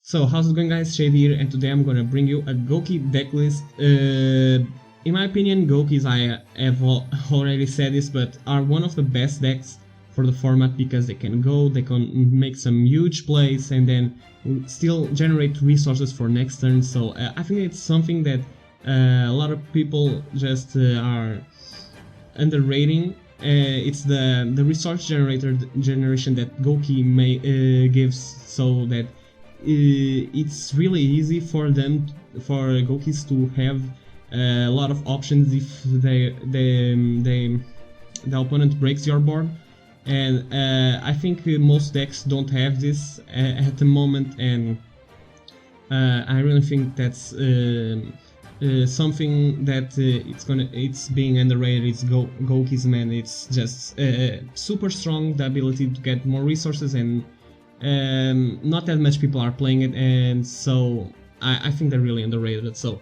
So how's it going, guys? Shadyy here, and today I'm gonna bring you a Gouki decklist. In my opinion, Goukis, I have already said this, but are one of the best decks for the format because they can make some huge plays and then still generate resources for next turn. So I think it's something that a lot of people just are underrating. It's the resource generation that Gouki gives, so that it's really easy for Goukis to have a lot of options if the opponent breaks your board, and I think most decks don't have this at the moment, and I really think that's something that it's being underrated. It's Goukis, man. It's just super strong, the ability to get more resources, and not that much people are playing it, and so I think they're really underrated. So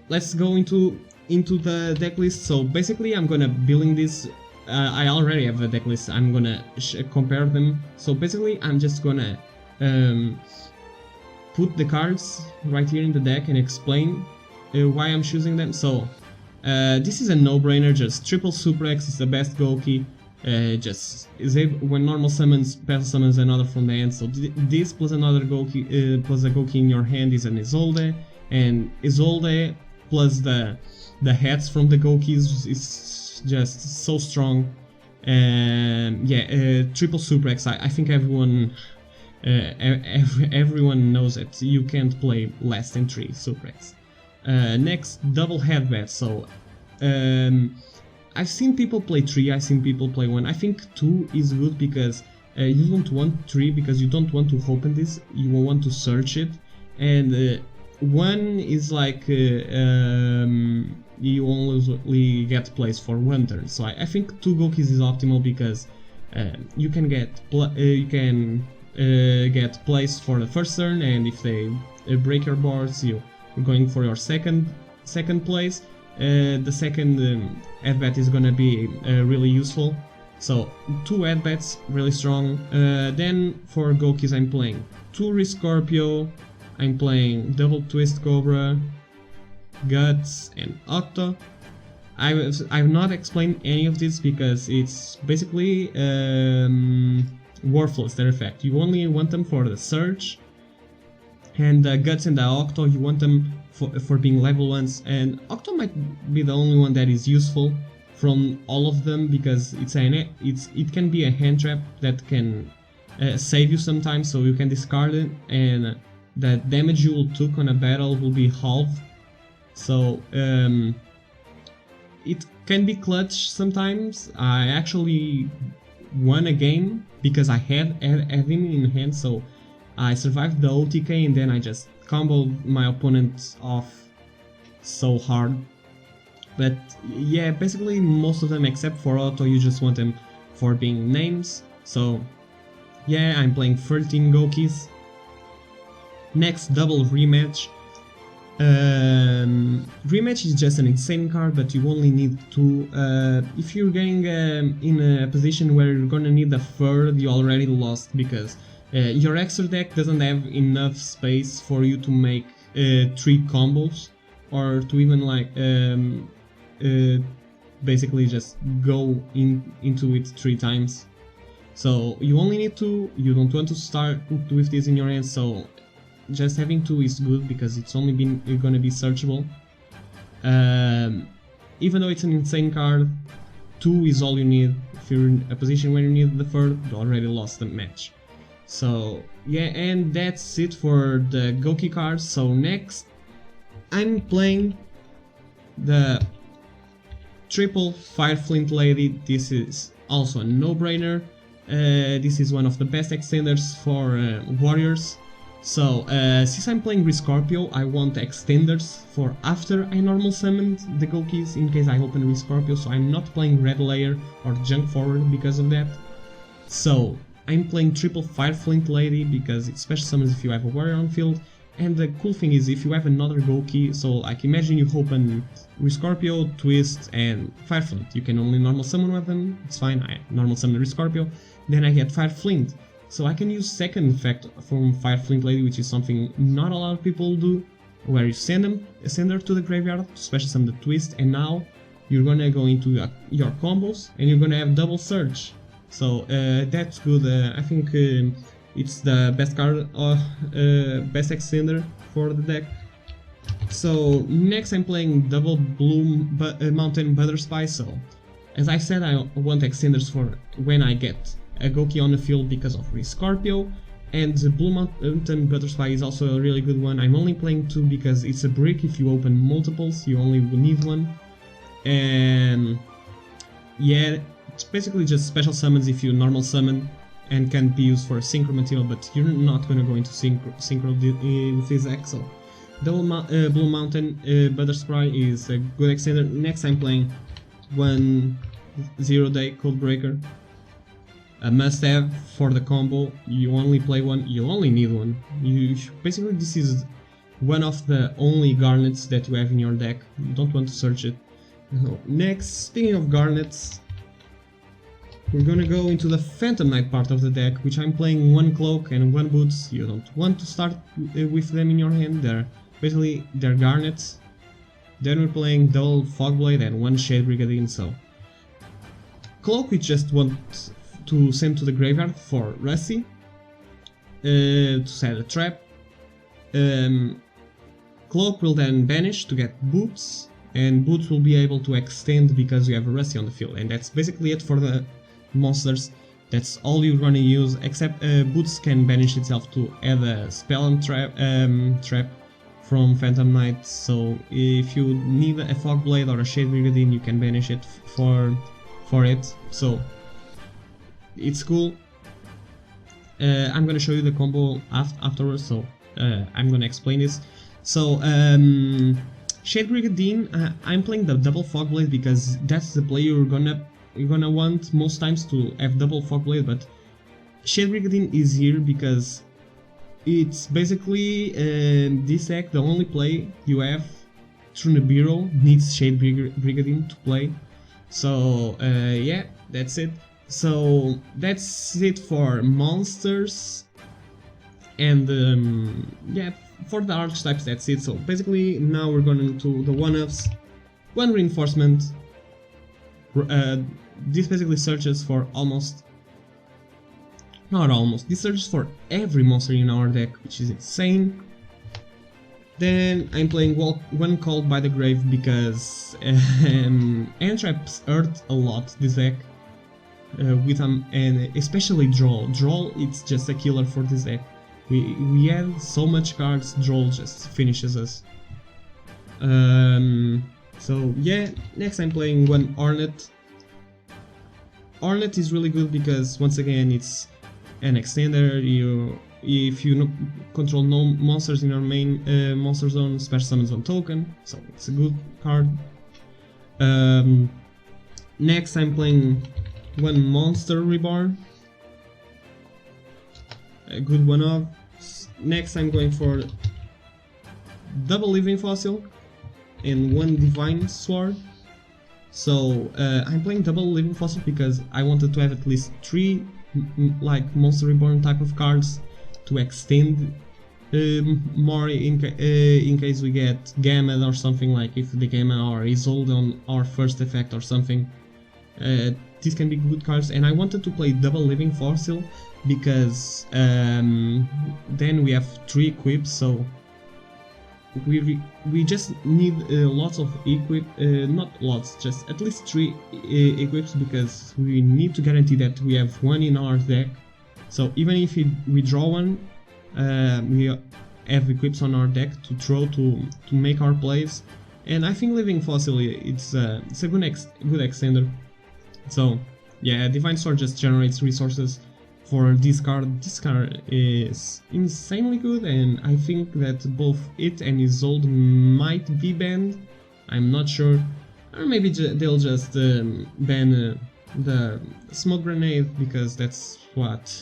let's go into the deck list. So basically I'm gonna building this. I already have a deck list. I'm gonna compare them. So basically I'm just gonna put the cards right here in the deck and explain why I'm choosing them. So this is a no-brainer. Just triple Super X is the best Gouki. Just is able, when normal summons, special summons another from the hand. So this plus another Gouki plus a Gouki in your hand is an Isolde, and Isolde plus the heads from the Goukis is just so strong. And yeah, triple Super X. I think everyone everyone knows that you can't play less than 3 Super X. Next, double headbat. So I've seen people play 3, I've seen people play 1. I think 2 is good because you don't want 3 because you don't want to open this, you want to search it, and 1 is like you only get plays for 1 turn. So I think 2 Goukis is optimal because you can get plays for the first turn, and if they break your boards, you're going for your second place. The second headbat is gonna be really useful. So 2 headbats, really strong. Then for Goukis I'm playing 2 Rescorpio, I'm playing double Twist Cobra, Guts, and Octo. I've not explained any of this because it's basically worthless, their effect. You only want them for the search, and the Guts and the Octo you want them for being level 1s, and Octo might be the only one that is useful from all of them because it can be a hand trap that can save you sometimes, so you can discard it, and the damage you will took on a battle will be halved. So it can be clutch sometimes. I actually won a game because I had him in hand, so I survived the OTK and then I just comboed my opponent off so hard. But yeah, basically most of them except for Otto, you just want them for being names. So yeah, I'm playing 13 Goukis. Next, double rematch. Rematch is just an insane card, but you only need 2. If you're getting in a position where you're gonna need a third, you already lost because your extra deck doesn't have enough space for you to make 3 combos, or to even like basically just go into it 3 times. So you only need 2, you don't want to start with this in your hand, so just having 2 is good because it's only gonna be searchable. Even though it's an insane card, 2 is all you need. If you're in a position where you need the third, you already lost the match. So yeah, and that's it for the Gouki cards. So next, I'm playing the triple Fire Flint Lady. This is also a no-brainer. This is one of the best extenders for warriors. So since I'm playing Rescorpio, I want extenders for after I normal summoned the Goukis in case I open Rescorpio, so I'm not playing Red Layer or Junk Forward because of that. So I'm playing triple Fire Flint Lady because it special summons if you have a warrior on field, and the cool thing is if you have another Gouki, so like imagine you open Rescorpio, Twist, and Fire Flint, you can only normal summon one of them, it's fine, I normal summon Rescorpio, then I get Fire Flint. So I can use second effect from Fireflint Lady, which is something not a lot of people do, where you send her to the graveyard, special summon the twist, and now you're gonna go into your combos and you're gonna have double search. So that's good. I think it's the best card, best extender for the deck. So next I'm playing double Blue Mountain Butterspy. So as I said, I want extenders for when I get a Gouki on the field because of Scorpio, and the Blue Mountain Butterfly is also a really good one. I'm only playing 2 because it's a brick. If you open multiples, you only need 1. And yeah, it's basically just special summons if you normal summon and can be used for a synchro material, but you're not gonna go into synchro with this deck. So double Blue Mountain Butterspy is a good extender. Next I'm playing 1 0-day Codebreaker. A must-have for the combo. You only play 1, you only need 1. Basically this is one of the only garnets that you have in your deck. You don't want to search it. Next, speaking of garnets, we're gonna go into the Phantom Knight part of the deck, which I'm playing 1 Cloak and 1 Boots. You don't want to start with them in your hand, they're garnets. Then we're playing double Fogblade and 1 Shade Brigandine. So Cloak we just want to send to the graveyard for Rusty, to set a trap. Cloak will then banish to get Boots, and Boots will be able to extend because you have a Rusty on the field, and that's basically it for the monsters. That's all you're gonna use, except Boots can banish itself to add a spell and trap from Phantom Knight. So if you need a Fogblade or a Shade Brigandine, you can banish it for it. So it's cool. I'm gonna show you the combo afterwards, so I'm gonna explain this. So Shade Brigandine, I'm playing the double Fogblade because that's the play you're gonna want most times, to have double Fogblade. But Shade Brigandine is here because it's basically this deck, the only play you have through Nibiru needs Shade Brigandine to play. So yeah, that's it. So that's it for monsters, and yeah, for the archetypes that's it. So basically now we're going into the one-ups. 1 reinforcement. This basically searches for this searches for every monster in our deck, which is insane. Then I'm playing 1 Called by the Grave because Entraps hurt a lot this deck. With and especially Droll, it's just a killer for this deck. We have so much cards, Droll just finishes us. So yeah, next I'm playing 1 Hornet. Hornet is really good because once again it's an extender. If you control no monsters in your main monster zone, special summons 1 token, so it's a good card. Next I'm playing 1 Monster Reborn, a good one of. Next I'm going for double Living Fossil and 1 Divine Sword. So I'm playing double Living Fossil because I wanted to have at least 3 like Monster Reborn type of cards to extend more in case we get Gamma or something, like if the Gamma or Isolde on our first effect or something. These can be good cards, and I wanted to play double Living Fossil because then we have 3 equips, so we just need lots of not lots, just at least 3 equips, because we need to guarantee that we have 1 in our deck. So even if we draw 1, we have equips on our deck to throw to make our plays, and I think Living Fossil it's a good extender. So yeah, Divine Sword just generates resources for this card. This card is insanely good, and I think that both it and Isolde might be banned. I'm not sure, or maybe they'll just ban the Smoke Grenade, because that's what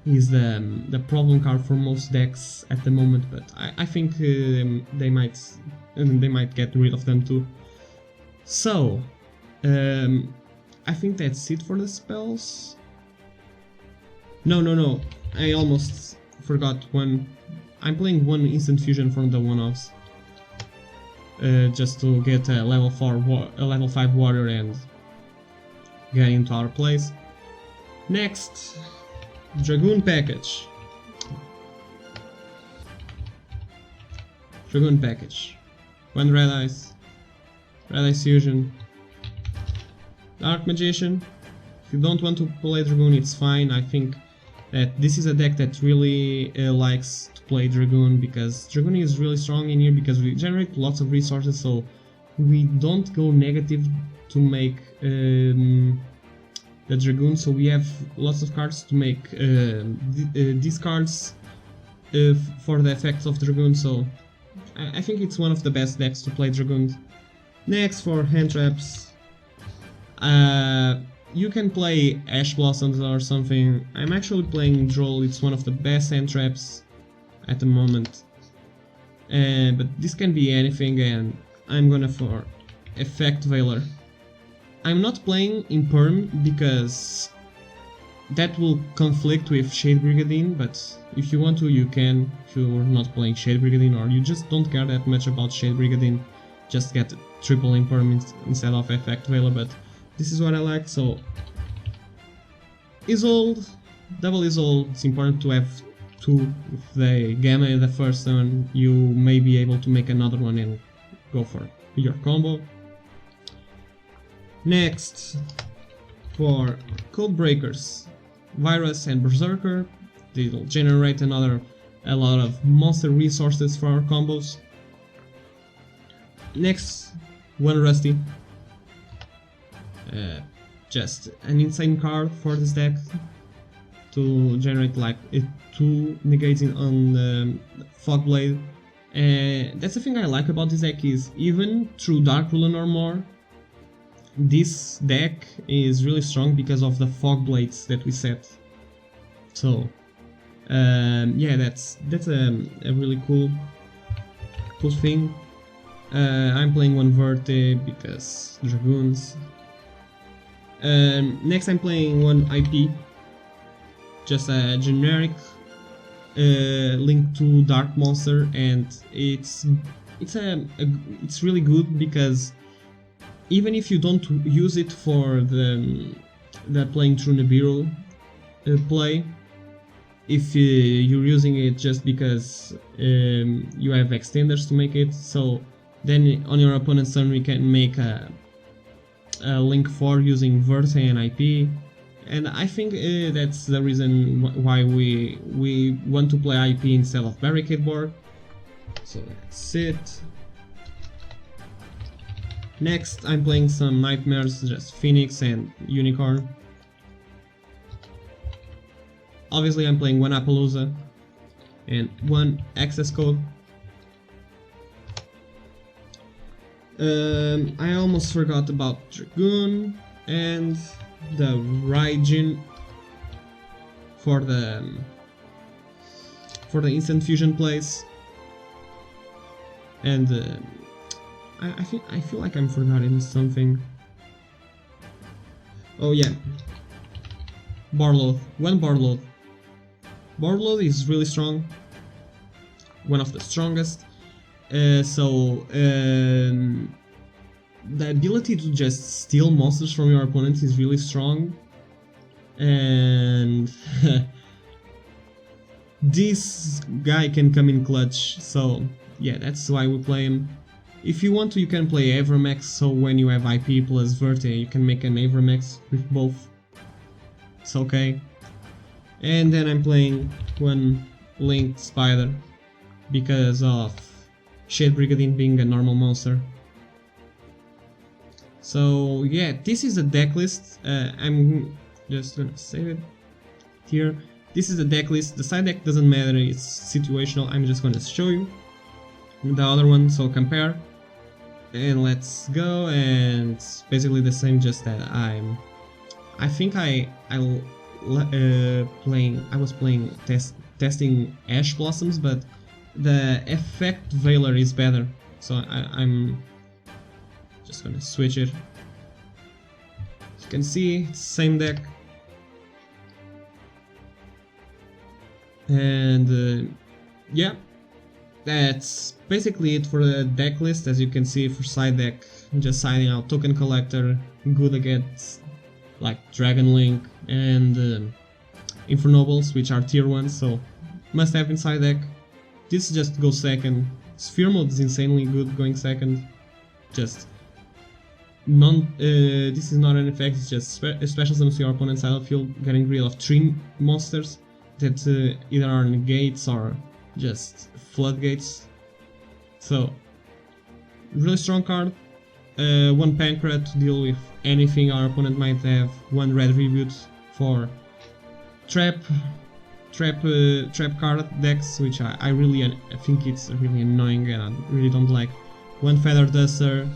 is the problem card for most decks at the moment. But I think they might get rid of them too. So I think that's it for the spells. No. I almost forgot one. I'm playing one instant fusion from the one-offs. Just to get a level 5 warrior and get into our place. Next, Dragoon package. Dragoon package. One red ice fusion. Dark Magician. If you don't want to play Dragoon, it's fine. I think that this is a deck that really likes to play Dragoon, because Dragoon is really strong in here because we generate lots of resources, so we don't go negative to make the Dragoon, so we have lots of cards to make these cards for the effects of Dragoon, so I think it's one of the best decks to play Dragoon. Next, for hand traps, you can play Ash Blossoms or something. I'm actually playing Droll, it's one of the best hand traps at the moment. But this can be anything, and I'm gonna for Effect Veiler. I'm not playing in Perm because that will conflict with Shade Brigandine, but if you want to, you can. If you're not playing Shade Brigandine or you just don't care that much about Shade Brigandine, just get triple in Perm instead of Effect Veiler, but this is what I like. So Isolde, double Isolde, it's important to have two. If they gamma the first one, you may be able to make another one and go for your combo. Next, for Code Breakers, Virus and Berserker, they'll generate a lot of monster resources for our combos. Next, one Rusty. Just an insane card for this deck to generate like 2 negating on the Fog Blade. That's the thing I like about this deck, is even through Dark Ruler or more, this deck is really strong because of the Fog Blades that we set. So yeah, that's a really cool thing. I'm playing one Verte because Dragoons. Next I'm playing one IP, just a generic link to Dark Monster, and it's really good because even if you don't use it for the playing through Nibiru play, if you're using it just because you have extenders to make it, so then on your opponent's turn we can make a link 4 using Verte and IP, and I think that's the reason why we want to play IP instead of Barricade Board. So that's it. Next I'm playing some Nightmares, just Phoenix and Unicorn. Obviously I'm playing one Appaloosa and one Access Code. I almost forgot about Dragoon and the Raijin for the instant fusion plays, and I feel like I'm forgetting something. Oh yeah, Barlow. One Barlow. Barlow is really strong, one of the strongest. The ability to just steal monsters from your opponent is really strong, and this guy can come in clutch, so yeah, that's why we play him. If you want to, you can play Avermax, so when you have IP plus Verte, you can make an Avermax with both. It's okay. And then I'm playing one Linked Spider because of Shade Brigandine being a normal monster. So yeah, this is a deck list. I'm just gonna save it here. This is a deck list. The side deck doesn't matter, it's situational. I'm just gonna show you the other one, so compare. And let's go, and it's basically the same, just that I think I was playing testing Ash Blossoms, but the Effect Veiler is better, so I'm just gonna switch it. As you can see, same deck. And yeah, that's basically it for the deck list. As you can see, for side deck, just siding out Token Collector, good against like Dragon Link and Infernobles, which are tier 1, so must have in side deck. This just goes second. Sphere Mode is insanely good going second. Just this is not an effect, it's just special summons to your opponent's battlefield, getting rid of 3 monsters that either are negates or just floodgates. So, really strong card. 1 Pancrat to deal with anything our opponent might have. 1 Red Reboot for trap card decks, which I think it's really annoying and I really don't like. 1 Feather Duster,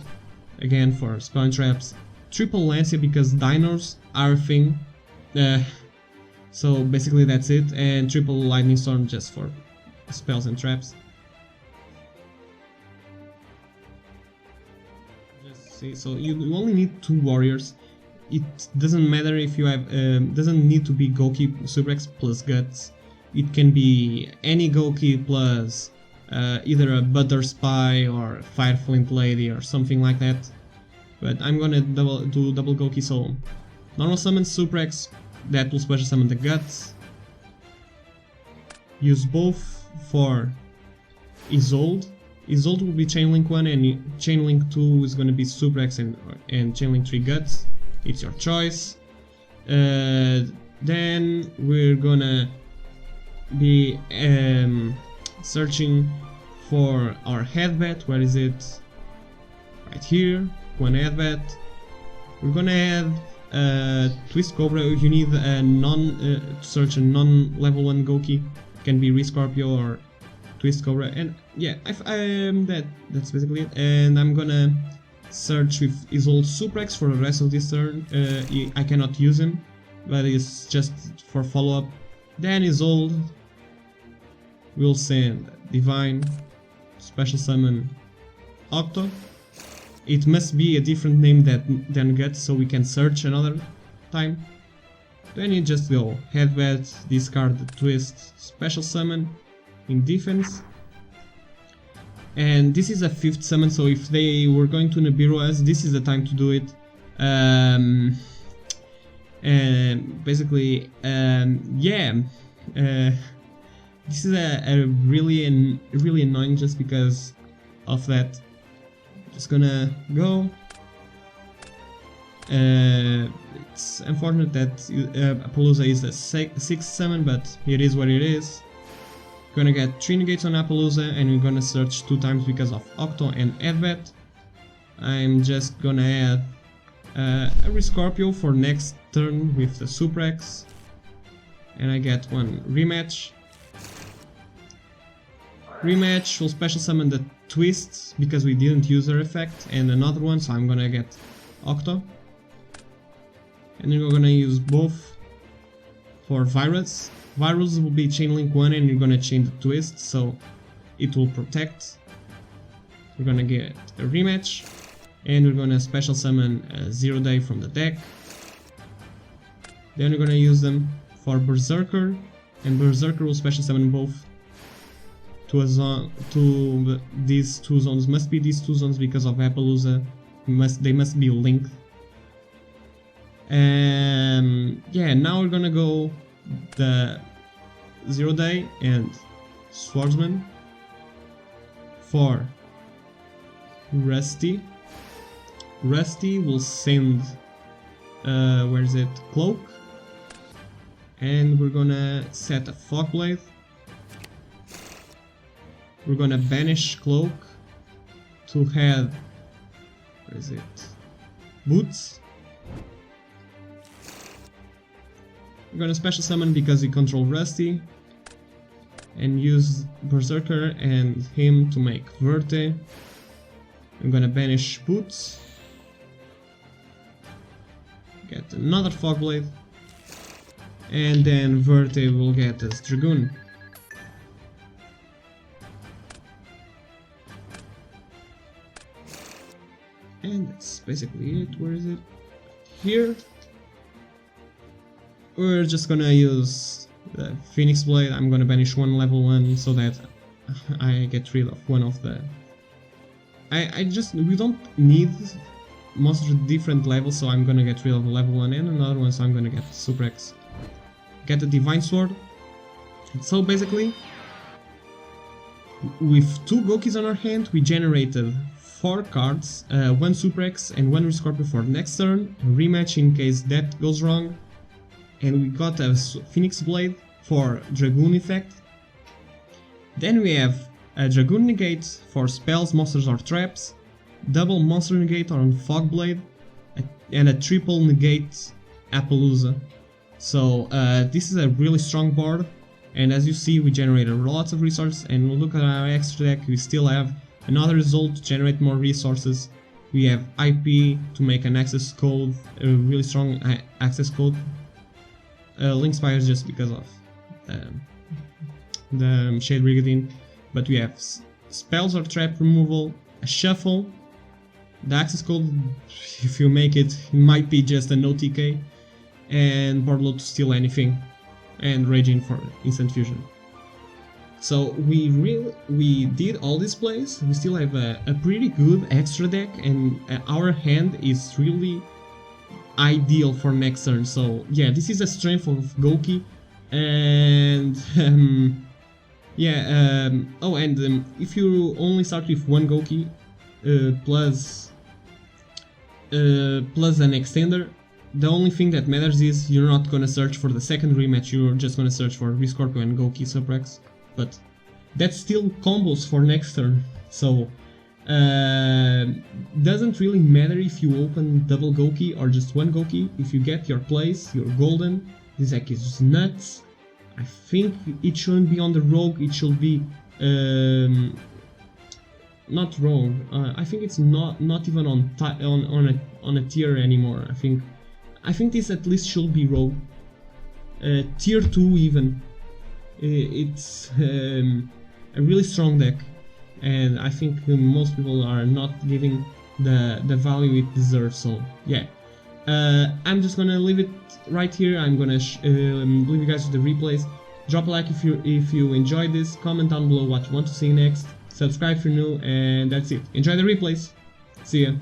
again for spell and traps. Triple Lancia because dinos are a thing. So basically that's it, and triple Lightning Storm just for spells and traps. Just see, so you only need 2 warriors. It doesn't matter if you have, doesn't need to be Gouki Suprex plus Guts. It can be any Gouki plus either a Butter Spy or Fire Flint Lady or something like that. But I'm gonna do double Gouki, so normal summon Suprex, that will special summon the Guts. Use both for Isolde. Isolde will be Chainlink 1 and Chainlink 2 is gonna be Suprex and Chainlink 3 Guts. It's your choice. Then we're gonna be searching for our headbat. Where is it? Right here. 1 headbat. We're gonna add Twist Cobra. You need a to search a non-level 1 Gouki. Can be Rescorpio or Twist Cobra. And yeah, that's basically it. And I'm gonna search with Isolde Suprex for the rest of this turn. I cannot use him, but it's just for follow-up. Then Isolde will send Divine, special summon Octo. It must be a different name than Guts, so we can search another time. Then you just go Headbat, discard the Twist, special summon in defense. And this is a 5th summon, so if they were going to Nibiru us, this is the time to do it. And basically, yeah, this is a really annoying just because of that. Just gonna go. It's unfortunate that Appaloosa is a 6th summon, but it is what it is. Gonna get 3 negates on Appaloosa, and we're gonna search 2 times because of Octo and Headbat. I'm just gonna add a Rescorpio for next turn with the Suprex, and I get 1 rematch. Rematch will special summon the Twist because we didn't use her effect, and another one, so I'm gonna get Octo. And then we're gonna use both for Virus. Virus will be Chainlink 1 and you're gonna chain the Twist, so it will protect. We're gonna get a rematch, and we're gonna special summon a 0 Day from the deck. Then we're gonna use them for Berserker, and Berserker will special summon both to a zone. These 2 zones must be these 2 zones because of Appaloosa. They must be linked. Yeah, now we're gonna go the 0 Day and Swordsman for Rusty. Rusty will send where is it? Cloak, and we're gonna set a Fogblade. We're gonna banish Cloak to have, where is it? Boots. We're gonna special summon because we control Rusty, and use Berserker and him to make Verte. I'm gonna banish Boots, get another Fogblade, and then Verte will get us Dragoon. And that's basically it. Where is it? Here. We're just gonna use the Phoenix Blade. I'm gonna banish one level 1 so that I get rid of one of the... we don't need monsters with different levels, so I'm gonna get rid of a level 1 and another one, so I'm gonna get Super X. Get the Divine Sword. So basically, with 2 Goukis on our hand, we generated 4 cards, 1 Super X and 1 Rescorpio for next turn, a rematch in case that goes wrong, and we got a Phoenix Blade for Dragoon effect. Then we have a Dragoon Negate for spells, monsters or traps, double Monster Negate on Fog Blade, and a triple Negate Appaloosa. So this is a really strong board, and as you see we generated lots of resources, and look at our extra deck, we still have another result to generate more resources. We have IP to make an access code, a really strong access code. Link Spires just because of the Shade Brigandine, but we have spells or trap removal, a shuffle, the access code, if you make it, might be just a no TK, and board load to steal anything, and Raging for instant fusion. So we did all these plays. We still have a pretty good extra deck, and our hand is really ideal for next turn. So yeah, this is a strength of Gouki, and if you only start with 1 Gouki plus an extender, the only thing that matters is you're not gonna search for the second rematch, you're just gonna search for Rescorpio and Gouki Super X. But that's still combos for next turn, so doesn't really matter if you open double Gouki or just 1 Gouki. If you get your plays, you're golden. This deck is nuts. I think it shouldn't be on the rogue, it should be not wrong. I think it's not even on a tier anymore. I think this at least should be rogue. Tier 2 even. It's a really strong deck, and I think most people are not giving the value it deserves. So yeah, I'm just gonna leave it right here. I'm gonna leave you guys with the replays. Drop a like if you enjoyed this. Comment down below what you want to see next. Subscribe if you're new, and that's it. Enjoy the replays. See ya.